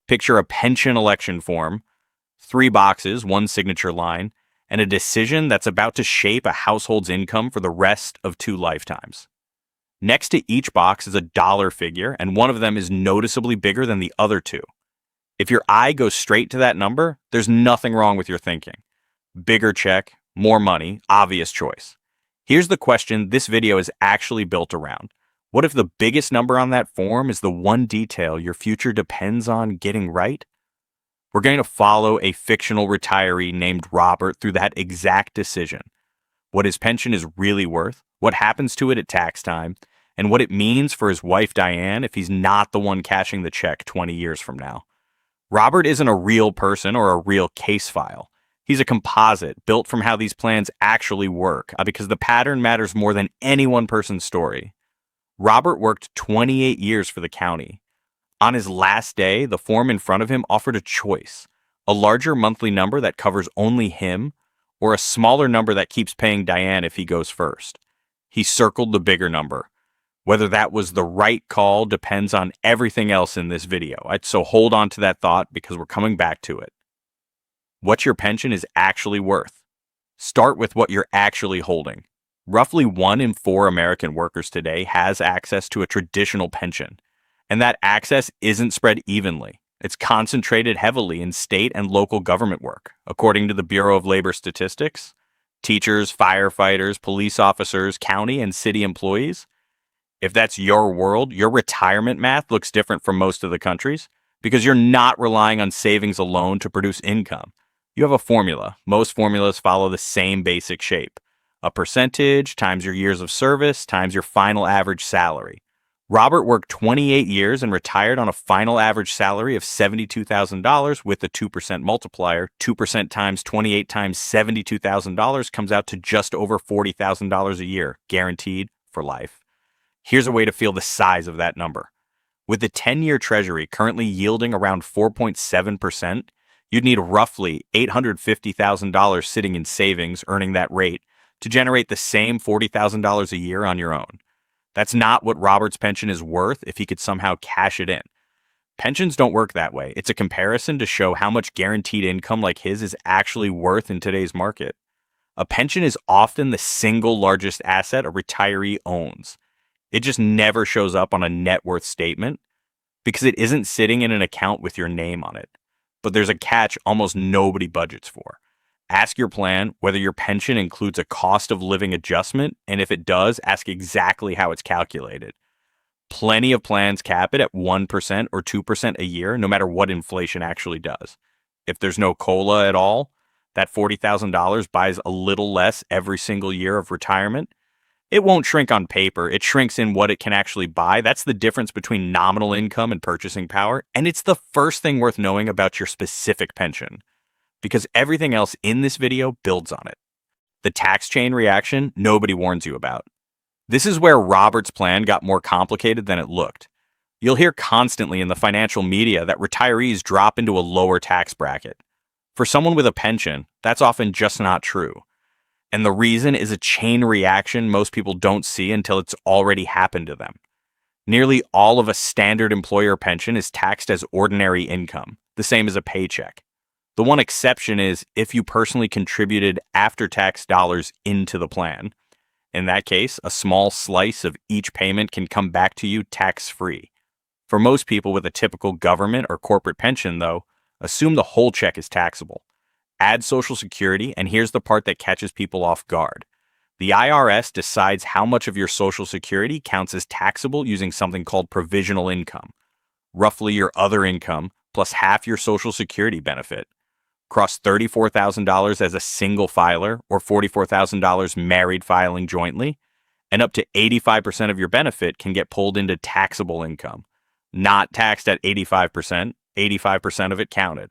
Picture a pension election form, 3 boxes, 1 signature line, and a decision that's about to shape a household's income for the rest of 2 lifetimes. Next to each box is a dollar figure, and one of them is noticeably bigger than the other 2. If your eye goes straight to that number, there's nothing wrong with your thinking. Bigger check, more money, obvious choice. Here's the question this video is actually built around. What if the biggest number on that form is the one detail your future depends on getting right? We're going to follow a fictional retiree named Robert through that exact decision. What his pension is really worth, what happens to it at tax time, and what it means for his wife Diane if he's not the one cashing the check 20 years from now. Robert isn't a real person or a real case file. He's a composite built from how these plans actually work, because the pattern matters more than any one person's story. Robert worked 28 years for the county. On his last day, the form in front of him offered a choice: a larger monthly number that covers only him, or a smaller number that keeps paying Diane if he goes first. He circled the bigger number. Whether that was the right call depends on everything else in this video, so hold on to that thought because we're coming back to it. What your pension is actually worth. Start with what you're actually holding. Roughly 1 in 4 American workers today has access to a traditional pension, and that access isn't spread evenly. It's concentrated heavily in state and local government work. According to the Bureau of Labor Statistics, teachers, firefighters, police officers, county and city employees. If that's your world, your retirement math looks different from most of the countries because you're not relying on savings alone to produce income. You have a formula. Most formulas follow the same basic shape: a percentage times your years of service times your final average salary. Robert worked 28 years and retired on a final average salary of $72,000 with a 2% multiplier. 2% times 28 times $72,000 comes out to just over $40,000 a year, guaranteed for life. Here's a way to feel the size of that number. With the 10-year Treasury currently yielding around 4.7%, you'd need roughly $850,000 sitting in savings earning that rate to generate the same $40,000 a year on your own. That's not what Robert's pension is worth if he could somehow cash it in. Pensions don't work that way. It's a comparison to show how much guaranteed income like his is actually worth in today's market. A pension is often the single largest asset a retiree owns. It just never shows up on a net worth statement because it isn't sitting in an account with your name on it. But there's a catch almost nobody budgets for. Ask your plan whether your pension includes a cost of living adjustment, and if it does, ask exactly how it's calculated. Plenty of plans cap it at 1% or 2% a year, no matter what inflation actually does. If there's no COLA at all, that $40,000 buys a little less every single year of retirement. It won't shrink on paper, it shrinks in what it can actually buy. That's the difference between nominal income and purchasing power, and it's the first thing worth knowing about your specific pension, because everything else in this video builds on it. The tax chain reaction nobody warns you about. This is where Robert's plan got more complicated than it looked. You'll hear constantly in the financial media that retirees drop into a lower tax bracket. For someone with a pension, that's often just not true. And the reason is a chain reaction most people don't see until it's already happened to them. Nearly all of a standard employer pension is taxed as ordinary income, the same as a paycheck. The one exception is if you personally contributed after-tax dollars into the plan. In that case, a small slice of each payment can come back to you tax-free. For most people with a typical government or corporate pension, though, assume the whole check is taxable. Add Social Security, and here's the part that catches people off guard. The IRS decides how much of your Social Security counts as taxable using something called provisional income, roughly your other income plus half your Social Security benefit. Cross $34,000 as a single filer or $44,000 married filing jointly, and up to 85% of your benefit can get pulled into taxable income. Not taxed at 85%, 85% of it counted.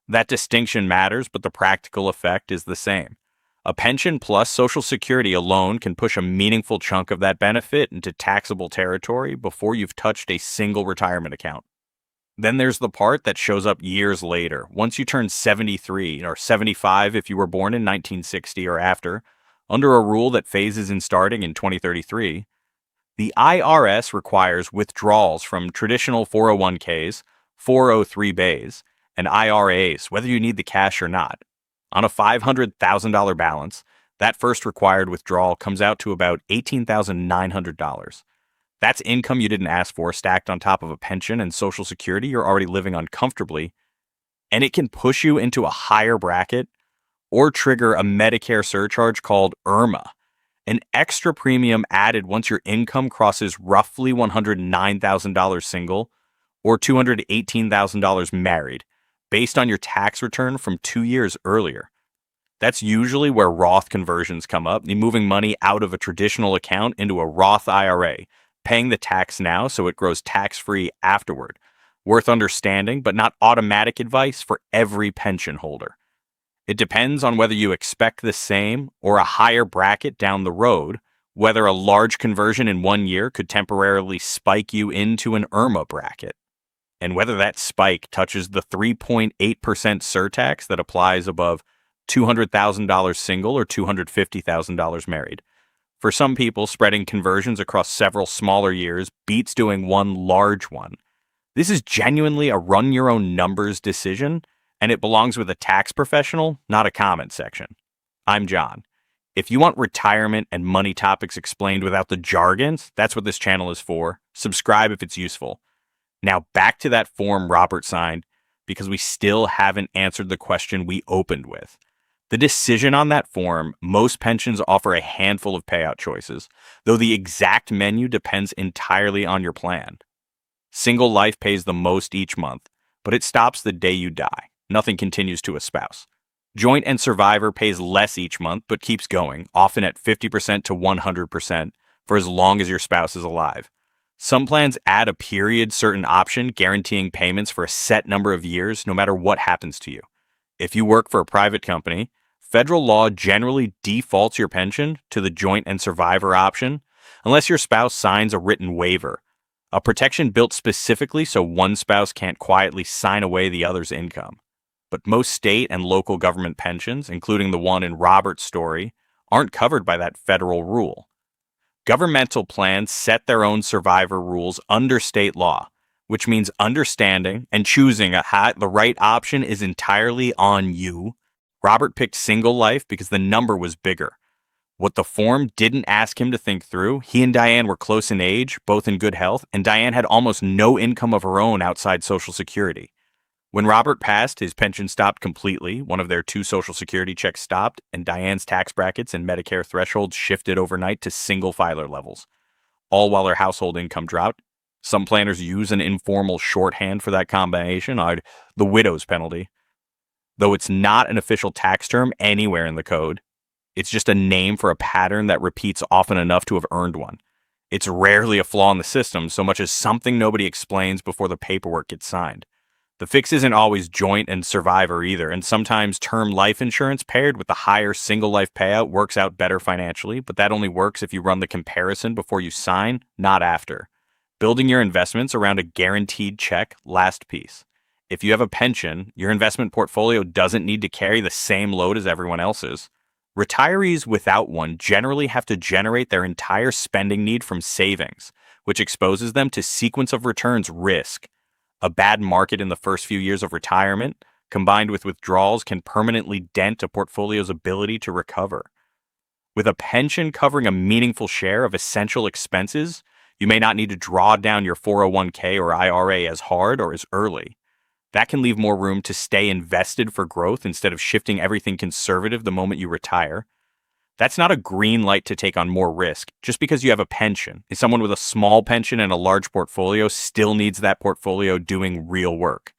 That distinction matters, but the practical effect is the same. A pension plus Social Security alone can push a meaningful chunk of that benefit into taxable territory before you've touched a single retirement account. Then there's the part that shows up years later. Once you turn 73 or 75 if you were born in 1960 or after, under a rule that phases in starting in 2033, the IRS requires withdrawals from traditional 401ks, 403bs, and IRAs, whether you need the cash or not. On a $500,000 balance, that first required withdrawal comes out to about $18,900. That's income you didn't ask for, stacked on top of a pension and Social Security you're already living on comfortably, and it can push you into a higher bracket or trigger a Medicare surcharge called IRMAA, an extra premium added once your income crosses roughly $109,000 single or $218,000 married, based on your tax return from 2 years earlier. That's usually where Roth conversions come up, moving money out of a traditional account into a Roth IRA, paying the tax now so it grows tax-free afterward. Worth understanding, but not automatic advice for every pension holder. It depends on whether you expect the same or a higher bracket down the road, whether a large conversion in 1 year could temporarily spike you into an IRMAA bracket, and whether that spike touches the 3.8% surtax that applies above $200,000 single or $250,000 married. For some people, spreading conversions across several smaller years beats doing one large one. This is genuinely a run-your-own-numbers decision, and it belongs with a tax professional, not a comment section. I'm John. If you want retirement and money topics explained without the jargons, that's what this channel is for. Subscribe if it's useful. Now back to that form Robert signed, because we still haven't answered the question we opened with. The decision on that form, most pensions offer a handful of payout choices, though the exact menu depends entirely on your plan. Single life pays the most each month, but it stops the day you die. Nothing continues to a spouse. Joint and survivor pays less each month, but keeps going, often at 50% to 100%, for as long as your spouse is alive. Some plans add a period certain option guaranteeing payments for a set number of years no matter what happens to you. If you work for a private company, federal law generally defaults your pension to the joint and survivor option unless your spouse signs a written waiver, a protection built specifically so one spouse can't quietly sign away the other's income. But most state and local government pensions, including the one in Robert's story, aren't covered by that federal rule. Governmental plans set their own survivor rules under state law, which means understanding and choosing the right option is entirely on you. Robert picked single life because the number was bigger. What the form didn't ask him to think through, he and Diane were close in age, both in good health, and Diane had almost no income of her own outside Social Security. When Robert passed, his pension stopped completely, one of their 2 Social Security checks stopped, and Diane's tax brackets and Medicare thresholds shifted overnight to single filer levels, all while her household income dropped. Some planners use an informal shorthand for that combination, the widow's penalty. Though it's not an official tax term anywhere in the code, it's just a name for a pattern that repeats often enough to have earned one. It's rarely a flaw in the system, so much as something nobody explains before the paperwork gets signed. The fix isn't always joint and survivor either, and sometimes term life insurance paired with the higher single life payout works out better financially, but that only works if you run the comparison before you sign, not after. Building your investments around a guaranteed check, last piece. If you have a pension, your investment portfolio doesn't need to carry the same load as everyone else's. Retirees without one generally have to generate their entire spending need from savings, which exposes them to sequence of returns risk. A bad market in the first few years of retirement, combined with withdrawals, can permanently dent a portfolio's ability to recover. With a pension covering a meaningful share of essential expenses, you may not need to draw down your 401k or IRA as hard or as early. That can leave more room to stay invested for growth instead of shifting everything conservative the moment you retire. That's not a green light to take on more risk just because you have a pension. Someone with a small pension and a large portfolio still needs that portfolio doing real work.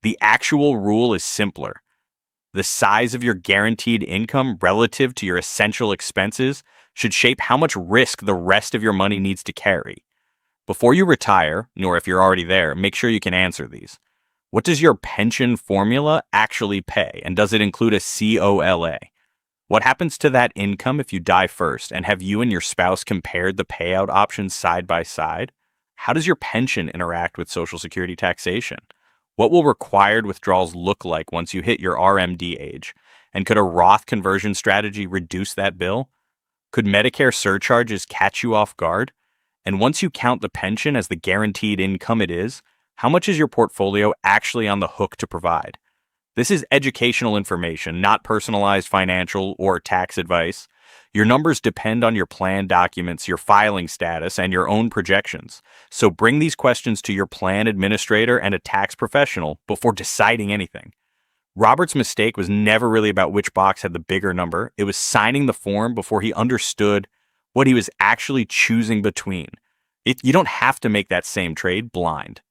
The actual rule is simpler. The size of your guaranteed income relative to your essential expenses should shape how much risk the rest of your money needs to carry. Before you retire, nor if you're already there, make sure you can answer these. What does your pension formula actually pay, and does it include a COLA? What happens to that income if you die first, and have you and your spouse compared the payout options side by side? How does your pension interact with Social Security taxation? What will required withdrawals look like once you hit your RMD age? And could a Roth conversion strategy reduce that bill? Could Medicare surcharges catch you off guard? And once you count the pension as the guaranteed income it is, How much is your portfolio actually on the hook to provide? This is educational information, not personalized financial or tax advice. Your numbers depend on your plan documents, your filing status, and your own projections. So bring these questions to your plan administrator and a tax professional before deciding anything. Robert's mistake was never really about which box had the bigger number. It was signing the form before he understood what he was actually choosing between. You don't have to make that same trade blind.